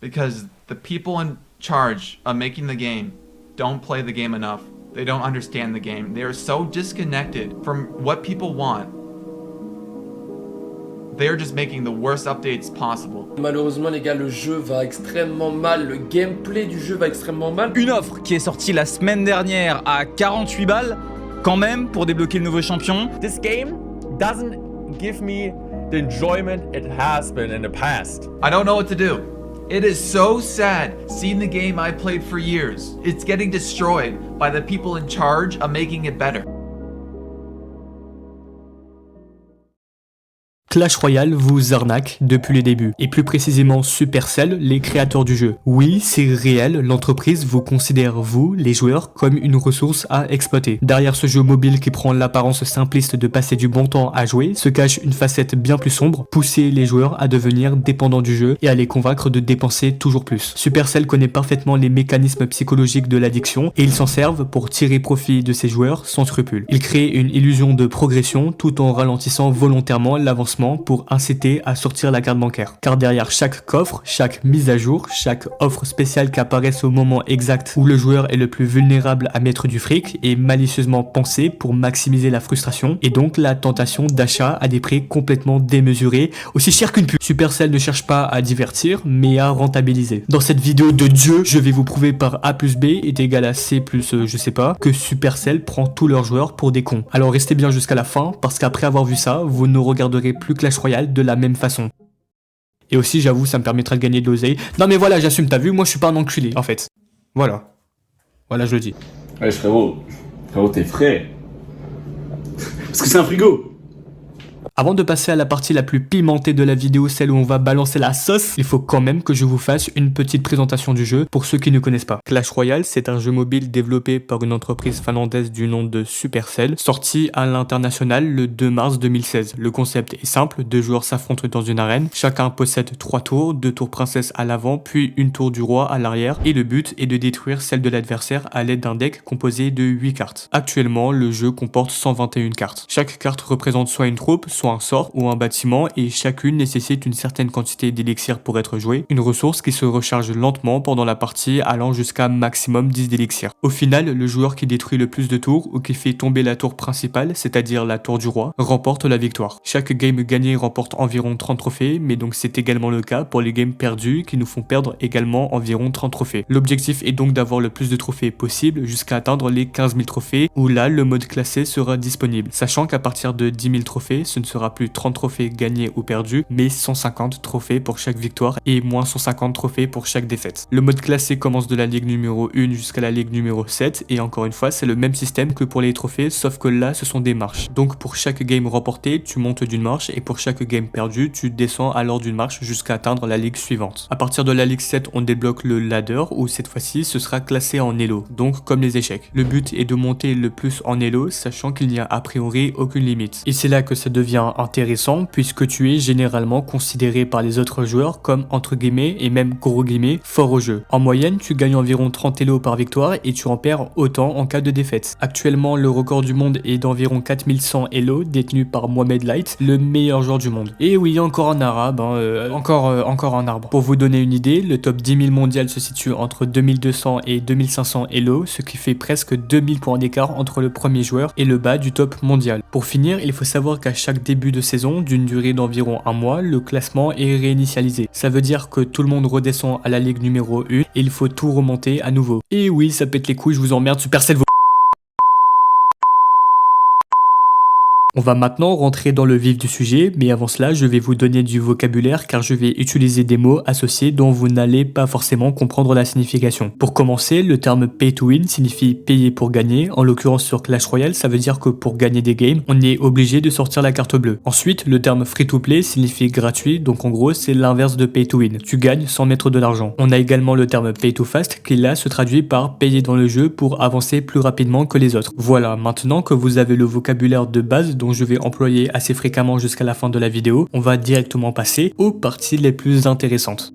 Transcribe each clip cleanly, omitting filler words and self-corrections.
because the people in charge of making the game don't play the game enough. They don't understand the game. They are so disconnected from what people want. They are just making the worst updates possible. Malheureusement les gars, le jeu va extrêmement mal, le gameplay du jeu va extrêmement mal. Une offre qui est sortie la semaine dernière à 48 balles, quand même, pour débloquer le nouveau champion. This game doesn't give me the enjoyment it has been in the past. I don't know what to do. It is so sad seeing the game I played for years. It's getting destroyed by the people in charge of making it better. Clash Royale vous arnaque depuis le début, et plus précisément Supercell, les créateurs du jeu. Oui, c'est réel, l'entreprise vous considère, vous, les joueurs, comme une ressource à exploiter. Derrière ce jeu mobile qui prend l'apparence simpliste de passer du bon temps à jouer, se cache une facette bien plus sombre, pousser les joueurs à devenir dépendants du jeu et à les convaincre de dépenser toujours plus. Supercell connaît parfaitement les mécanismes psychologiques de l'addiction, et ils s'en servent pour tirer profit de ces joueurs sans scrupule. Ils créent une illusion de progression tout en ralentissant volontairement l'avancement pour inciter à sortir la carte bancaire. Car derrière chaque coffre, chaque mise à jour, chaque offre spéciale qui apparaît au moment exact où le joueur est le plus vulnérable à mettre du fric est malicieusement pensée pour maximiser la frustration et donc la tentation d'achat à des prix complètement démesurés, aussi cher qu'une pute. Supercell ne cherche pas à divertir, mais à rentabiliser. Dans cette vidéo de Dieu, je vais vous prouver par A plus B est égal à C plus je sais pas, que Supercell prend tous leurs joueurs pour des cons. Alors restez bien jusqu'à la fin, parce qu'après avoir vu ça, vous ne regarderez plus Clash Royale de la même façon. Et aussi, j'avoue, ça me permettra de gagner de l'oseille. Non mais voilà, j'assume, t'as vu, moi je suis pas un enculé, en fait. Voilà. Voilà, je le dis. Ouais, frérot, t'es frais. Parce que c'est un frigo. Avant de passer à la partie la plus pimentée de la vidéo, celle où on va balancer la sauce, il faut quand même que je vous fasse une petite présentation du jeu pour ceux qui ne connaissent pas. Clash Royale, c'est un jeu mobile développé par une entreprise finlandaise du nom de Supercell, sorti à l'international le 2 mars 2016. Le concept est simple, deux joueurs s'affrontent dans une arène, chacun possède 3 tours, 2 tours princesse à l'avant, puis une tour du roi à l'arrière, et le but est de détruire celle de l'adversaire à l'aide d'un deck composé de 8 cartes. Actuellement, le jeu comporte 121 cartes. Chaque carte représente soit une troupe, soit un sort ou un bâtiment et chacune nécessite une certaine quantité d'élixir pour être jouée, une ressource qui se recharge lentement pendant la partie allant jusqu'à maximum 10 d'élixir. Au final, le joueur qui détruit le plus de tours ou qui fait tomber la tour principale, c'est-à-dire la tour du roi, remporte la victoire. Chaque game gagné remporte environ 30 trophées, mais donc c'est également le cas pour les games perdus qui nous font perdre également environ 30 trophées. L'objectif est donc d'avoir le plus de trophées possible jusqu'à atteindre les 15 000 trophées où là le mode classé sera disponible, sachant qu'à partir de 10 000 trophées, ce ne sera plus 30 trophées gagnés ou perdus, mais 150 trophées pour chaque victoire et moins 150 trophées pour chaque défaite. Le mode classé commence de la ligue numéro 1 jusqu'à la ligue numéro 7 et encore une fois c'est le même système que pour les trophées sauf que là ce sont des marches. Donc pour chaque game remporté tu montes d'une marche et pour chaque game perdu tu descends alors d'une marche jusqu'à atteindre la ligue suivante. À partir de la ligue 7 on débloque le ladder où cette fois-ci ce sera classé en elo, donc comme les échecs. Le but est de monter le plus en elo sachant qu'il n'y a a priori aucune limite. Et c'est là que ça devient intéressant puisque tu es généralement considéré par les autres joueurs comme entre guillemets et même gros guillemets fort au jeu. En moyenne tu gagnes environ 30 elo par victoire et tu en perds autant en cas de défaite. Actuellement le record du monde est d'environ 4100 elo détenu par Mohamed Light, le meilleur joueur du monde. Et oui encore un arabe, encore un arbre. Pour vous donner une idée, le top 10 000 mondial se situe entre 2200 et 2500 elo, ce qui fait presque 2000 points d'écart entre le premier joueur et le bas du top mondial. Pour finir, il faut savoir qu'à chaque début de saison, d'une durée d'environ un mois, le classement est réinitialisé. Ça veut dire que tout le monde redescend à la ligue numéro 1 et il faut tout remonter à nouveau. Et oui, ça pète les couilles, je vous emmerde, Supercell. On va maintenant rentrer dans le vif du sujet, mais avant cela, je vais vous donner du vocabulaire car je vais utiliser des mots associés dont vous n'allez pas forcément comprendre la signification. Pour commencer, le terme pay to win signifie payer pour gagner. En l'occurrence sur Clash Royale, ça veut dire que pour gagner des games, on est obligé de sortir la carte bleue. Ensuite, le terme free to play signifie gratuit, donc en gros, c'est l'inverse de pay to win. Tu gagnes sans mettre de l'argent. On a également le terme pay to fast qui là se traduit par payer dans le jeu pour avancer plus rapidement que les autres. Voilà, maintenant que vous avez le vocabulaire de base dont je vais employer assez fréquemment jusqu'à la fin de la vidéo, on va directement passer aux parties les plus intéressantes.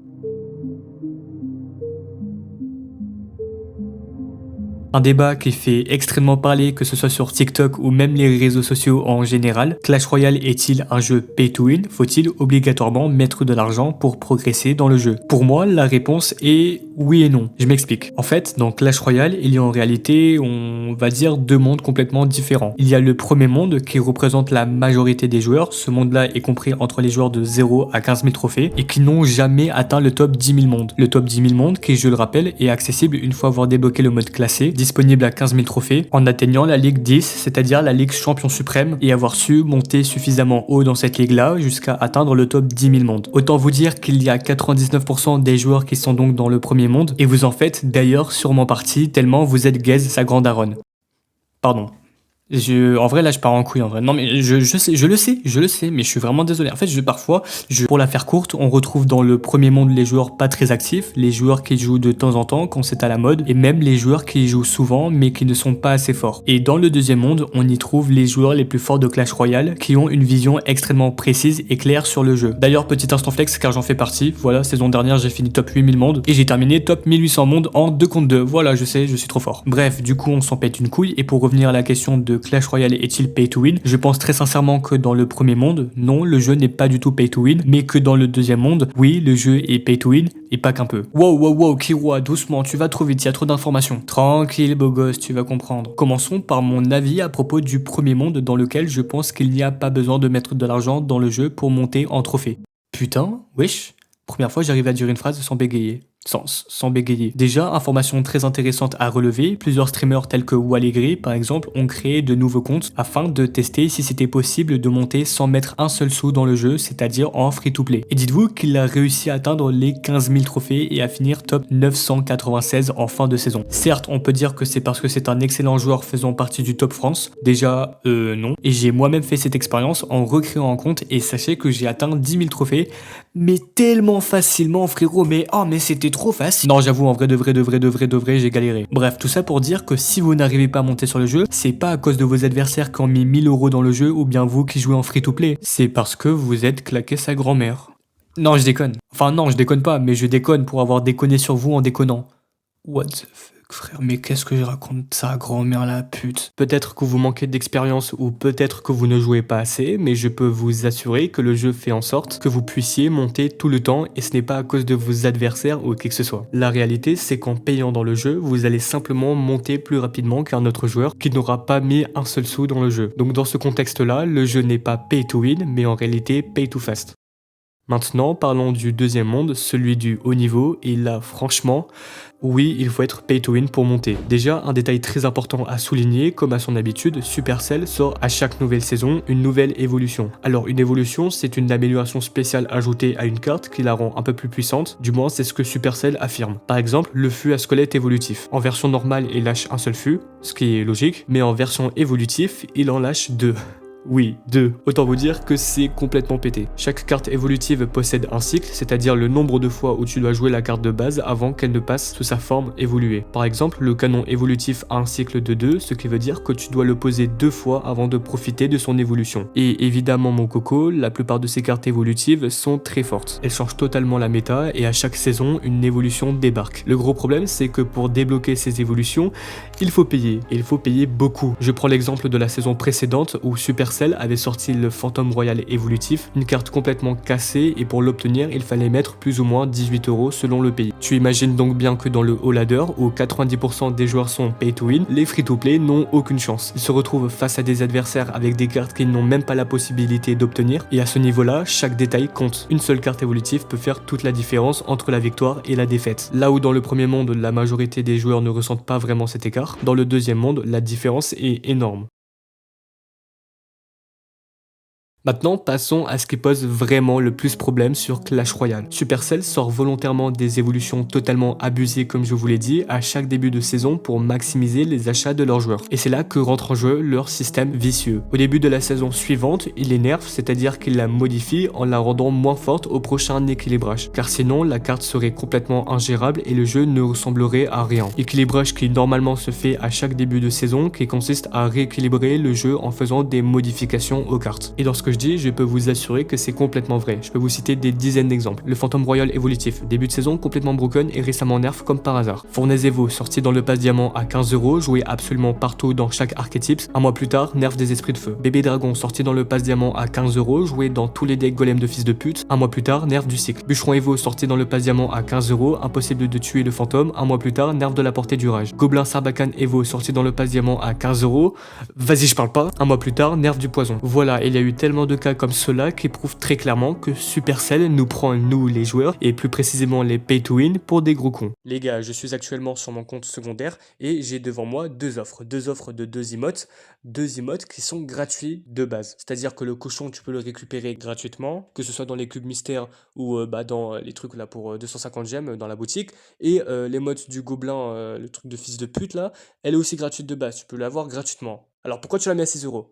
Un débat qui fait extrêmement parler, que ce soit sur TikTok ou même les réseaux sociaux en général. Clash Royale est-il un jeu pay to win? Faut-il obligatoirement mettre de l'argent pour progresser dans le jeu? Pour moi, la réponse est oui et non. Je m'explique. En fait, dans Clash Royale, il y a en réalité, on va dire, deux mondes complètement différents. Il y a le premier monde qui représente la majorité des joueurs. Ce monde-là est compris entre les joueurs de 0 à 15 000 trophées et qui n'ont jamais atteint le top 10 000 mondes. Le top 10 000 mondes qui, je le rappelle, est accessible une fois avoir débloqué le mode classé, disponible à 15 000 trophées, en atteignant la Ligue 10, c'est-à-dire la Ligue Champion Suprême, et avoir su monter suffisamment haut dans cette ligue-là jusqu'à atteindre le top 10 000 mondes. Autant vous dire qu'il y a 99% des joueurs qui sont donc dans le premier monde, et vous en faites d'ailleurs sûrement partie, tellement vous êtes gaze sa grande daronne. Pardon. En vrai, là, je pars en couille, en vrai. Non, mais je le sais, mais je suis vraiment désolé. En fait, pour la faire courte, on retrouve dans le premier monde les joueurs pas très actifs, les joueurs qui jouent de temps en temps quand c'est à la mode, et même les joueurs qui jouent souvent, mais qui ne sont pas assez forts. Et dans le deuxième monde, on y trouve les joueurs les plus forts de Clash Royale, qui ont une vision extrêmement précise et claire sur le jeu. D'ailleurs, petit instant flex, car j'en fais partie. Voilà, saison dernière, j'ai fini top 8000 mondes, et j'ai terminé top 1800 mondes en 2 contre 2. Voilà, je sais, je suis trop fort. Bref, du coup, on s'en pète une couille, et pour revenir à la question de Clash Royale est-il pay to win? Je pense très sincèrement que dans le premier monde, non, le jeu n'est pas du tout pay to win, mais que dans le deuxième monde, oui, le jeu est pay to win, et pas qu'un peu. Wow, Kiroi, doucement, tu vas trop vite, il y a trop d'informations. Tranquille, beau gosse, tu vas comprendre. Commençons par mon avis à propos du premier monde dans lequel je pense qu'il n'y a pas besoin de mettre de l'argent dans le jeu pour monter en trophée. Putain, wesh, première fois j'arrive à dire une phrase sans bégayer. Sans bégayer. Déjà, information très intéressante à relever, plusieurs streamers tels que Wallegri par exemple ont créé de nouveaux comptes afin de tester si c'était possible de monter sans mettre un seul sou dans le jeu, c'est-à-dire en free-to-play. Et dites-vous qu'il a réussi à atteindre les 15 000 trophées et à finir top 996 en fin de saison. Certes, on peut dire que c'est parce que c'est un excellent joueur faisant partie du top France. Déjà, non. Et j'ai moi-même fait cette expérience en recréant un compte et sachez que j'ai atteint 10 000 trophées, mais tellement facilement frérot, mais c'était trop facile. Non, j'avoue, en vrai de vrai, j'ai galéré. Bref, tout ça pour dire que si vous n'arrivez pas à monter sur le jeu, c'est pas à cause de vos adversaires qui ont mis 1000 € dans le jeu ou bien vous qui jouez en free-to-play. C'est parce que vous êtes claqué sa grand-mère. Non, je déconne. Enfin non, je déconne pas, mais je déconne pour avoir déconné sur vous en déconnant. What the fuck, frère, mais qu'est-ce que je raconte ça, grand-mère la pute? Peut-être que vous manquez d'expérience ou peut-être que vous ne jouez pas assez, mais je peux vous assurer que le jeu fait en sorte que vous puissiez monter tout le temps et ce n'est pas à cause de vos adversaires ou qui que ce soit. La réalité, c'est qu'en payant dans le jeu, vous allez simplement monter plus rapidement qu'un autre joueur qui n'aura pas mis un seul sou dans le jeu. Donc dans ce contexte-là, le jeu n'est pas pay to win, mais en réalité pay to fast. Maintenant, parlons du deuxième monde, celui du haut niveau, et là, franchement, oui, il faut être pay to win pour monter. Déjà, un détail très important à souligner, comme à son habitude, Supercell sort à chaque nouvelle saison une nouvelle évolution. Alors, une évolution, c'est une amélioration spéciale ajoutée à une carte qui la rend un peu plus puissante, du moins c'est ce que Supercell affirme. Par exemple, le fût à squelette évolutif. En version normale, il lâche un seul fût, ce qui est logique, mais en version évolutif, il en lâche 2. Oui, 2. Autant vous dire que c'est complètement pété. Chaque carte évolutive possède un cycle, c'est-à-dire le nombre de fois où tu dois jouer la carte de base avant qu'elle ne passe sous sa forme évoluée. Par exemple, le canon évolutif a un cycle de 2, ce qui veut dire que tu dois le poser 2 fois avant de profiter de son évolution. Et évidemment mon coco, la plupart de ces cartes évolutives sont très fortes. Elles changent totalement la méta et à chaque saison, une évolution débarque. Le gros problème, c'est que pour débloquer ces évolutions, il faut payer. Et il faut payer beaucoup. Je prends l'exemple de la saison précédente où Supercell avait sorti le Phantom Royal évolutif, une carte complètement cassée et pour l'obtenir il fallait mettre plus ou moins 18 € selon le pays. Tu imagines donc bien que dans le haut ladder où 90% des joueurs sont pay to win, les free-to-play n'ont aucune chance. Ils se retrouvent face à des adversaires avec des cartes qu'ils n'ont même pas la possibilité d'obtenir et à ce niveau-là, chaque détail compte. Une seule carte évolutive peut faire toute la différence entre la victoire et la défaite. Là où dans le premier monde, la majorité des joueurs ne ressentent pas vraiment cet écart, dans le deuxième monde, la différence est énorme. Maintenant, passons à ce qui pose vraiment le plus problème sur Clash Royale. Supercell sort volontairement des évolutions totalement abusées, comme je vous l'ai dit, à chaque début de saison pour maximiser les achats de leurs joueurs. Et c'est là que rentre en jeu leur système vicieux. Au début de la saison suivante, il les nerf, c'est-à-dire qu'il la modifie en la rendant moins forte au prochain équilibrage. Car sinon, la carte serait complètement ingérable et le jeu ne ressemblerait à rien. Équilibrage qui normalement se fait à chaque début de saison, qui consiste à rééquilibrer le jeu en faisant des modifications aux cartes. Et lorsque je dis, je peux vous assurer que c'est complètement vrai. Je peux vous citer des dizaines d'exemples. Le Phantom Royal évolutif, début de saison complètement broken et récemment nerf comme par hasard. Fournaise Evo, sorti dans le pass diamant à 15€, joué absolument partout dans chaque archétype. Un mois plus tard, nerf des esprits de feu. Bébé Dragon, sorti dans le pass diamant à 15€, joué dans tous les decks golem de fils de pute. Un mois plus tard, nerf du cycle. Bûcheron Evo, sorti dans le pass diamant à 15€, impossible de tuer le fantôme. Un mois plus tard, nerf de la portée du rage. Gobelin Sarbacane Evo, sorti dans le pass diamant à 15€. Vas-y, je parle pas. Un mois plus tard, nerf du poison. Voilà, il y a eu tellement de cas comme cela qui prouvent très clairement que Supercell nous prend, nous les joueurs, et plus précisément les pay to win, pour des gros cons. Les gars, je suis actuellement sur mon compte secondaire et j'ai devant moi deux offres de deux emotes qui sont gratuits de base. C'est-à-dire que le cochon, tu peux le récupérer gratuitement, que ce soit dans les cubes mystères ou dans les trucs là pour 250 gemmes dans la boutique. Et l'émote du gobelin, le truc de fils de pute là, elle est aussi gratuite de base, tu peux l'avoir gratuitement. Alors pourquoi tu la mets à 6€?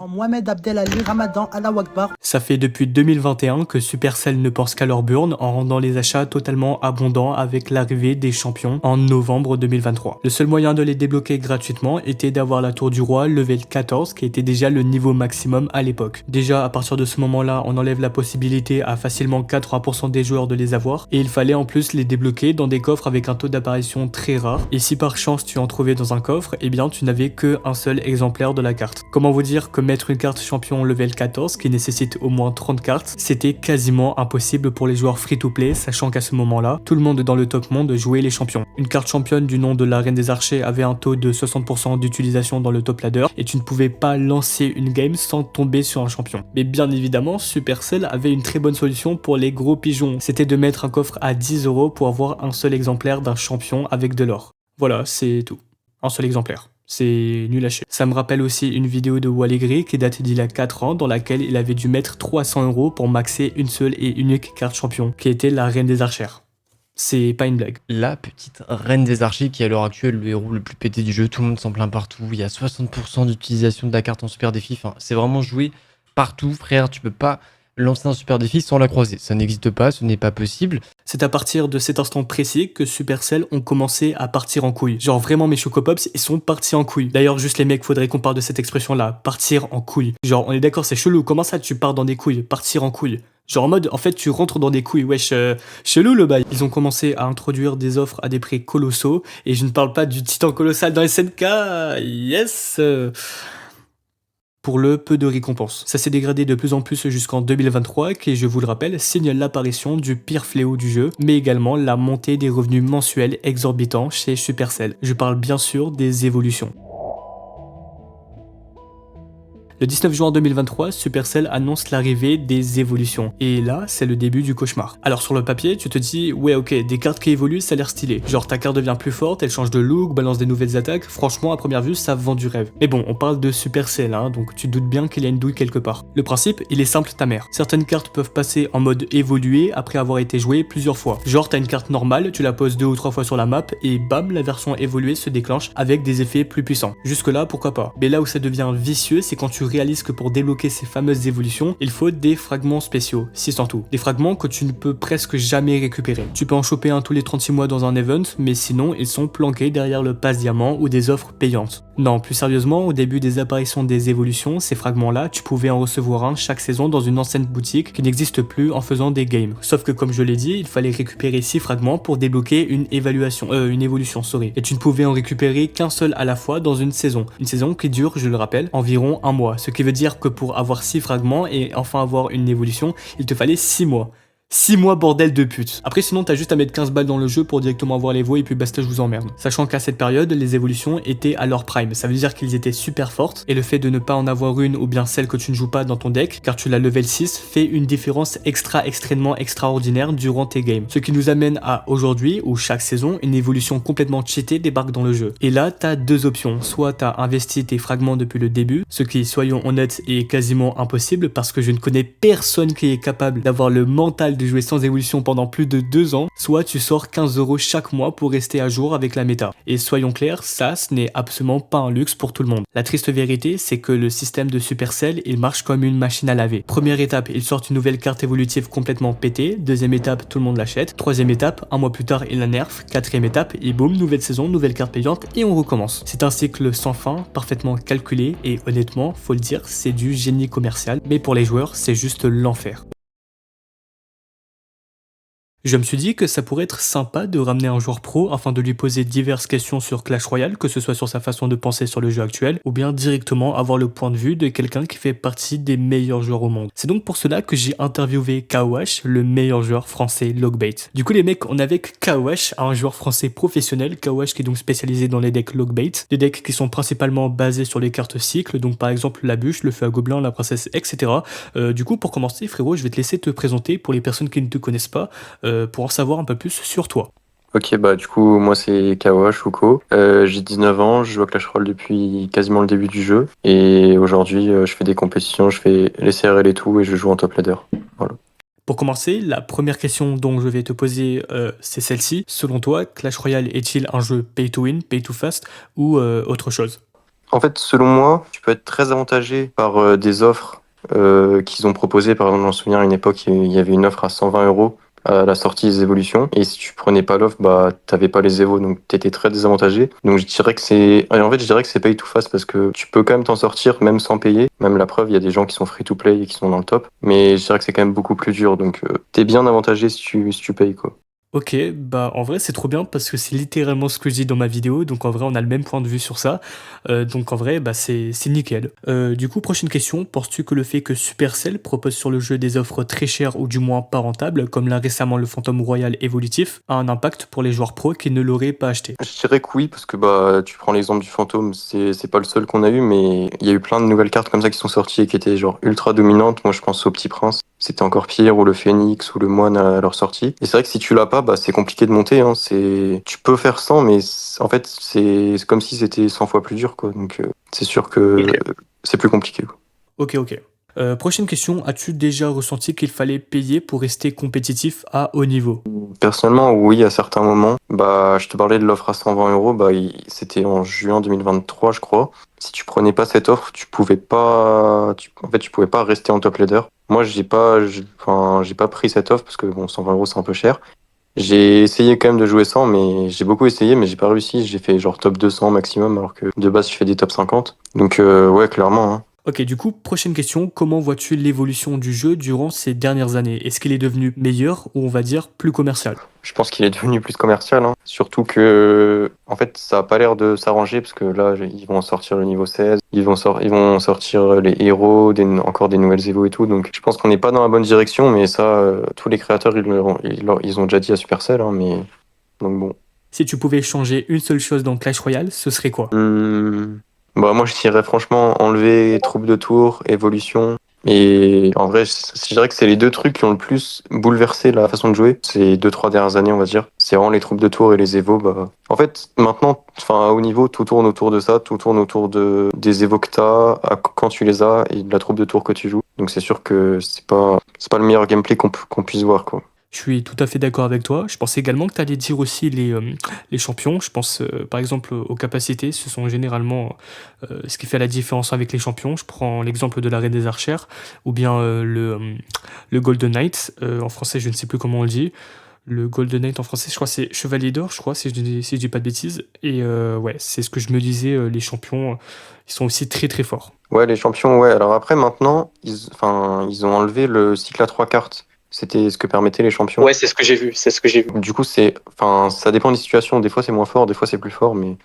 Mohamed Abdel Ali Ramadan Allah Akbar. Ça fait depuis 2021 que Supercell ne pense qu'à leur burn en rendant les achats totalement abondants avec l'arrivée des champions en novembre 2023. Le seul moyen de les débloquer gratuitement était d'avoir la tour du roi level 14 qui était déjà le niveau maximum à l'époque. Déjà à partir de ce moment-là, on enlève la possibilité à facilement 80% des joueurs de les avoir et il fallait en plus les débloquer dans des coffres avec un taux d'apparition très rare et si par chance tu en trouvais dans un coffre, eh bien tu n'avais qu'un seul exemplaire de la carte. Comment vous dire que mettre une carte champion level 14 qui nécessite au moins 30 cartes, c'était quasiment impossible pour les joueurs free-to-play, sachant qu'à ce moment-là, tout le monde dans le top monde jouait les champions. Une carte championne du nom de la Reine des Archers avait un taux de 60% d'utilisation dans le top ladder et tu ne pouvais pas lancer une game sans tomber sur un champion. Mais bien évidemment, Supercell avait une très bonne solution pour les gros pigeons, c'était de mettre un coffre à 10€ pour avoir un seul exemplaire d'un champion avec de l'or. Voilà, c'est tout. Un seul exemplaire. C'est nul à chier. Ça me rappelle aussi une vidéo de Wallegri qui date d'il y a 4 ans dans laquelle il avait dû mettre 300€ pour maxer une seule et unique carte champion, qui était la Reine des Archères. C'est pas une blague. La petite Reine des Archers qui est à l'heure actuelle le héros le plus pété du jeu, tout le monde s'en plaint partout, il y a 60% d'utilisation de la carte en super défi, enfin, c'est vraiment joué partout frère, tu peux pas lancer un super défi sans la croiser, ça n'existe pas, ce n'est pas possible. C'est à partir de cet instant précis que Supercell ont commencé à partir en couille. Genre vraiment mes Chocopops, ils sont partis en couille. D'ailleurs juste les mecs, faudrait qu'on parle de cette expression là, partir en couille. Genre on est d'accord, c'est chelou, comment ça tu pars dans des couilles, partir en couille? Genre en mode, en fait tu rentres dans des couilles, wesh, chelou le bail. Ils ont commencé à introduire des offres à des prix colossaux, et je ne parle pas du titan colossal dans SNK, yes pour le peu de récompenses. Ça s'est dégradé de plus en plus jusqu'en 2023 qui, je vous le rappelle, signe l'apparition du pire fléau du jeu, mais également la montée des revenus mensuels exorbitants chez Supercell. Je parle bien sûr des évolutions. Le 19 juin 2023, Supercell annonce l'arrivée des évolutions. Et là, c'est le début du cauchemar. Alors sur le papier, tu te dis, ouais ok, des cartes qui évoluent, ça a l'air stylé. Genre ta carte devient plus forte, elle change de look, balance des nouvelles attaques. Franchement, à première vue, ça vend du rêve. Mais bon, on parle de Supercell, hein, donc tu doutes bien qu'il y a une douille quelque part. Le principe, il est simple ta mère. Certaines cartes peuvent passer en mode évolué après avoir été jouées plusieurs fois. Genre t'as une carte normale, tu la poses 2 ou 3 fois sur la map, et bam, la version évoluée se déclenche avec des effets plus puissants. Jusque là, pourquoi pas. Mais là où ça devient vicieux, c'est quand tu réalises que pour débloquer ces fameuses évolutions, il faut des fragments spéciaux, 6 en tout. Des fragments que tu ne peux presque jamais récupérer. Tu peux en choper un tous les 36 mois dans un event, mais sinon ils sont planqués derrière le pass diamant ou des offres payantes. Non, plus sérieusement, au début des apparitions des évolutions, ces fragments-là, tu pouvais en recevoir un chaque saison dans une ancienne boutique qui n'existe plus en faisant des games. Sauf que comme je l'ai dit, il fallait récupérer 6 fragments pour débloquer une évolution, et tu ne pouvais en récupérer qu'un seul à la fois dans une saison. Une saison qui dure, je le rappelle, environ 1 mois, ce qui veut dire que pour avoir 6 fragments et enfin avoir une évolution, il te fallait 6 mois. 6 mois bordel de pute. Après sinon t'as juste à mettre 15 balles dans le jeu pour directement avoir les voix et puis basta je vous emmerde. Sachant qu'à cette période les évolutions étaient à leur prime, ça veut dire qu'ils étaient super fortes et le fait de ne pas en avoir une ou bien celle que tu ne joues pas dans ton deck car tu l'as level 6 fait une différence extrêmement extraordinaire durant tes games. Ce qui nous amène à aujourd'hui où chaque saison une évolution complètement cheatée débarque dans le jeu. Et là t'as deux options, soit t'as investi tes fragments depuis le début, ce qui soyons honnêtes est quasiment impossible parce que je ne connais personne qui est capable d'avoir le mental de jouer sans évolution pendant plus de 2 ans, soit tu sors 15€ chaque mois pour rester à jour avec la méta. Et soyons clairs, ça, ce n'est absolument pas un luxe pour tout le monde. La triste vérité, c'est que le système de Supercell, il marche comme une machine à laver. Première étape, ils sortent une nouvelle carte évolutive complètement pétée. Deuxième étape, tout le monde l'achète. Troisième étape, un mois plus tard, il la nerf. Quatrième étape, et boum, nouvelle saison, nouvelle carte payante, et on recommence. C'est un cycle sans fin, parfaitement calculé, et honnêtement, faut le dire, c'est du génie commercial, mais pour les joueurs, c'est juste l'enfer. Je me suis dit que ça pourrait être sympa de ramener un joueur pro afin de lui poser diverses questions sur Clash Royale, que ce soit sur sa façon de penser sur le jeu actuel, ou bien directement avoir le point de vue de quelqu'un qui fait partie des meilleurs joueurs au monde. C'est donc pour cela que j'ai interviewé KOH, le meilleur joueur français Logbait. Du coup les mecs, on est avec KOH, un joueur français professionnel, KOH qui est donc spécialisé dans les decks Logbait, des decks qui sont principalement basés sur les cartes cycles, donc par exemple la bûche, le feu à gobelin, la princesse, etc. Du coup pour commencer frérot, je vais te laisser te présenter pour les personnes qui ne te connaissent pas, pour en savoir un peu plus sur toi. Ok, bah du coup, moi c'est KOH Uko. J'ai 19 ans, je joue à Clash Royale depuis quasiment le début du jeu. Et aujourd'hui, je fais des compétitions, je fais les CRL et tout, et je joue en top ladder. Voilà. Pour commencer, la première question dont je vais te poser, c'est celle-ci. Selon toi, Clash Royale est-il un jeu pay to win, pay to fast ou autre chose? En fait, selon moi, tu peux être très avantagé par des offres qu'ils ont proposées. Par exemple, j'en souviens à une époque, il y avait une offre à 120€ à la sortie des évolutions, et si tu prenais pas l'offre, bah t'avais pas les évos, donc t'étais très désavantagé. Donc je dirais que c'est pay to fast, parce que tu peux quand même t'en sortir même sans payer. Même la preuve, il y a des gens qui sont free to play et qui sont dans le top, mais je dirais que c'est quand même beaucoup plus dur, donc t'es bien avantagé si tu payes, quoi. Ok, bah en vrai c'est trop bien parce que c'est littéralement ce que je dis dans ma vidéo, donc en vrai on a le même point de vue sur ça, donc en vrai bah c'est nickel. Du coup prochaine question, penses-tu que le fait que Supercell propose sur le jeu des offres très chères ou du moins pas rentables, comme là récemment le Phantom Royal évolutif, a un impact pour les joueurs pros qui ne l'auraient pas acheté? Je dirais que oui, parce que bah tu prends l'exemple du fantôme, c'est pas le seul qu'on a eu, mais il y a eu plein de nouvelles cartes comme ça qui sont sorties et qui étaient genre ultra dominantes. Moi je pense au Petit Prince, c'était encore pire, ou le Phénix ou le Moine à leur sortie. Et c'est vrai que si tu l'as pas, bah c'est compliqué de monter, hein. Tu peux faire 100, mais en fait c'est comme si c'était 100 fois plus dur, quoi. Donc c'est sûr que c'est plus compliqué, quoi. Ok. Prochaine question, as-tu déjà ressenti qu'il fallait payer pour rester compétitif à haut niveau? Personnellement, oui, à certains moments. Bah, je te parlais de l'offre à 120€, bah, c'était en juin 2023, je crois. Si tu prenais pas cette offre, tu pouvais pas rester en top leader. Moi, j'ai pas pris cette offre parce que bon, 120€ c'est un peu cher. J'ai essayé quand même de jouer sans, mais j'ai beaucoup essayé, mais j'ai pas réussi. J'ai fait genre top 200 maximum, alors que de base, je fais des top 50. Donc, ouais, clairement, hein. Ok, du coup, prochaine question, comment vois-tu l'évolution du jeu durant ces dernières années? Est-ce qu'il est devenu meilleur ou on va dire plus commercial? Je pense qu'il est devenu plus commercial, hein. Surtout que, en fait, ça a pas l'air de s'arranger, parce que là, ils vont sortir le niveau 16, ils vont sortir les héros, encore des nouvelles évos et tout. Donc, je pense qu'on n'est pas dans la bonne direction, mais ça, tous les créateurs, ils ont déjà dit à Supercell, hein, mais donc bon. Si tu pouvais changer une seule chose dans Clash Royale, ce serait quoi? Bah, moi, je dirais franchement enlever troupe de tour, évolution. Et en vrai, je dirais que c'est les deux trucs qui ont le plus bouleversé la façon de jouer ces 2-3 dernières années, on va dire. C'est vraiment les troupes de tour et les évos. Bah... En fait, maintenant, à haut niveau, tout tourne autour de ça, tout tourne autour des évos que t'as, quand tu les as, et de la troupe de tour que tu joues. Donc c'est sûr que c'est pas le meilleur gameplay qu'on puisse voir, quoi. Je suis tout à fait d'accord avec toi. Je pense également que tu allais dire aussi les champions. Je pense par exemple aux capacités. Ce sont généralement ce qui fait la différence avec les champions. Je prends l'exemple de l'arène des archères ou bien le Golden Knight. En français, je ne sais plus comment on le dit. Le Golden Knight en français, je crois que c'est Chevalier d'Or, je crois, si je dis pas de bêtises. Et ouais, c'est ce que je me disais, les champions, ils sont aussi très très forts. Ouais, les champions, ouais. Alors après, maintenant, ils ont enlevé le cycle à 3 cartes. C'était ce que permettaient les champions. Ouais, c'est ce que j'ai vu. Du coup, ça dépend des situations. Des fois, c'est moins fort, des fois, c'est plus fort, mais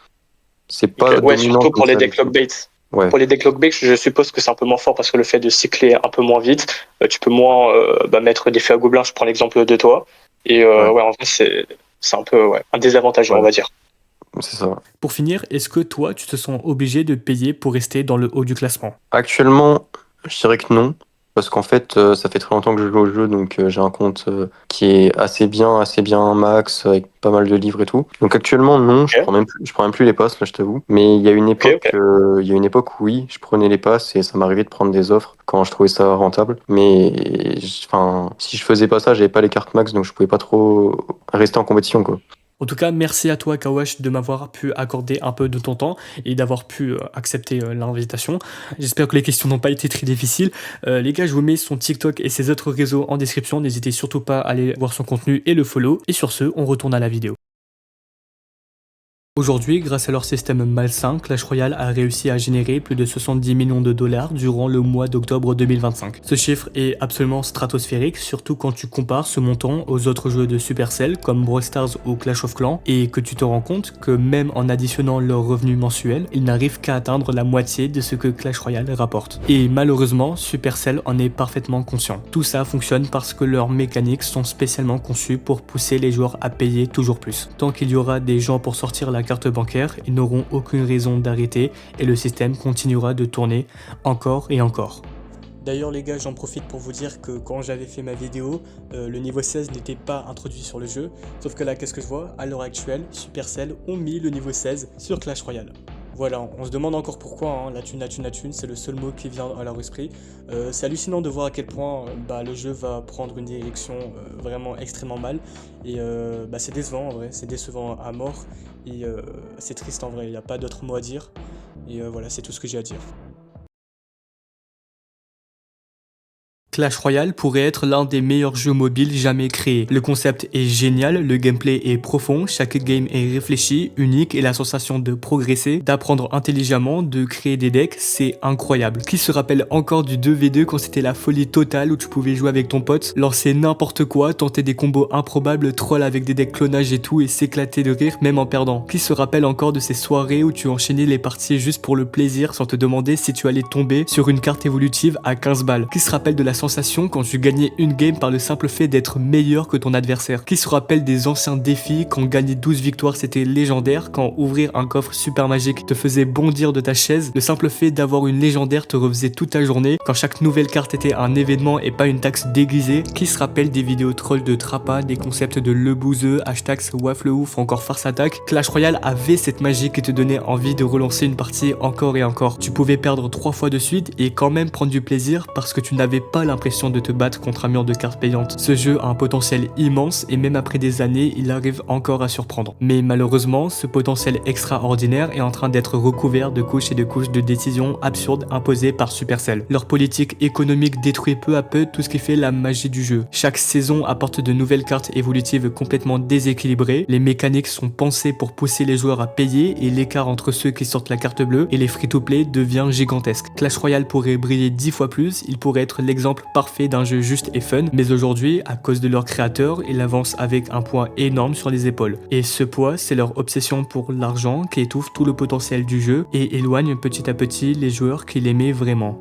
c'est pas ouais, dominant surtout pour comme les ça, decks Logbait. Ouais. Pour les decks Logbait, je suppose que c'est un peu moins fort parce que le fait de cycler un peu moins vite, tu peux moins mettre des feux à gobelins. Je prends l'exemple de toi. Et ouais, en vrai, c'est un peu un désavantage, on va dire. C'est ça. Pour finir, est-ce que toi, tu te sens obligé de payer pour rester dans le haut du classement? Actuellement, je dirais que non. parce qu'en fait, ça fait très longtemps que je joue au jeu, donc j'ai un compte qui est assez bien max, avec pas mal de livres et tout. Donc actuellement, non, je prends même plus les passes, là, je t'avoue. Mais il y a une époque où oui, je prenais les passes et ça m'arrivait de prendre des offres quand je trouvais ça rentable. Mais enfin, si je faisais pas ça, j'avais pas les cartes max, donc je pouvais pas trop rester en compétition, quoi. En tout cas, merci à toi Kawash de m'avoir pu accorder un peu de ton temps et d'avoir pu accepter l'invitation. J'espère que les questions n'ont pas été très difficiles. Les gars, je vous mets son TikTok et ses autres réseaux en description. N'hésitez surtout pas à aller voir son contenu et le follow. Et sur ce, on retourne à la vidéo. Aujourd'hui, grâce à leur système malsain, Clash Royale a réussi à générer plus de 70 millions de dollars durant le mois d'octobre 2025. Ce chiffre est absolument stratosphérique, surtout quand tu compares ce montant aux autres jeux de Supercell comme Brawl Stars ou Clash of Clans et que tu te rends compte que même en additionnant leurs revenus mensuels, ils n'arrivent qu'à atteindre la moitié de ce que Clash Royale rapporte. Et malheureusement, Supercell en est parfaitement conscient. Tout ça fonctionne parce que leurs mécaniques sont spécialement conçues pour pousser les joueurs à payer toujours plus. Tant qu'il y aura des gens pour sortir la carte bancaire, ils n'auront aucune raison d'arrêter et le système continuera de tourner encore et encore. D'ailleurs les gars, j'en profite pour vous dire que quand j'avais fait ma vidéo, le niveau 16 n'était pas introduit sur le jeu. Sauf que là, qu'est-ce que je vois? À l'heure actuelle, Supercell ont mis le niveau 16 sur Clash Royale. Voilà, on se demande encore pourquoi, hein. La thune, c'est le seul mot qui vient à leur esprit. C'est hallucinant de voir à quel point le jeu va prendre une direction vraiment extrêmement mal. Et c'est décevant en vrai, c'est décevant à mort. Et c'est triste en vrai, il n'y a pas d'autre mot à dire. Et voilà, c'est tout ce que j'ai à dire. Clash Royale pourrait être l'un des meilleurs jeux mobiles jamais créés. Le concept est génial, le gameplay est profond, chaque game est réfléchi, unique et la sensation de progresser, d'apprendre intelligemment, de créer des decks, c'est incroyable. Qui se rappelle encore du 2v2 quand c'était la folie totale où tu pouvais jouer avec ton pote, lancer n'importe quoi, tenter des combos improbables, troll avec des decks clonage et tout et s'éclater de rire même en perdant. Qui se rappelle encore de ces soirées où tu enchaînais les parties juste pour le plaisir sans te demander si tu allais tomber sur une carte évolutive à 15 balles. Qui se rappelle de la sensation quand tu gagnais une game par le simple fait d'être meilleur que ton adversaire? Qui se rappelle des anciens défis quand gagner 12 victoires c'était légendaire, quand ouvrir un coffre super magique te faisait bondir de ta chaise, le simple fait d'avoir une légendaire te refaisait toute ta journée, quand chaque nouvelle carte était un événement et pas une taxe déguisée? Qui se rappelle des vidéos trolls de Trappa, des concepts de le bouseux, hashtags waffle ouf, encore farce attaque? Clash Royale avait cette magie qui te donnait envie de relancer une partie encore et encore. Tu pouvais perdre 3 fois de suite et quand même prendre du plaisir parce que tu n'avais pas l'impression de te battre contre un mur de cartes payantes. Ce jeu a un potentiel immense et même après des années, il arrive encore à surprendre. Mais malheureusement, ce potentiel extraordinaire est en train d'être recouvert de couches et de couches de décisions absurdes imposées par Supercell. Leur politique économique détruit peu à peu tout ce qui fait la magie du jeu. Chaque saison apporte de nouvelles cartes évolutives complètement déséquilibrées, les mécaniques sont pensées pour pousser les joueurs à payer et l'écart entre ceux qui sortent la carte bleue et les free-to-play devient gigantesque. Clash Royale pourrait briller 10 fois plus, il pourrait être l'exemple parfait d'un jeu juste et fun, mais aujourd'hui, à cause de leur créateur, il avance avec un poids énorme sur les épaules. Et ce poids, c'est leur obsession pour l'argent qui étouffe tout le potentiel du jeu et éloigne petit à petit les joueurs qui l'aimaient vraiment.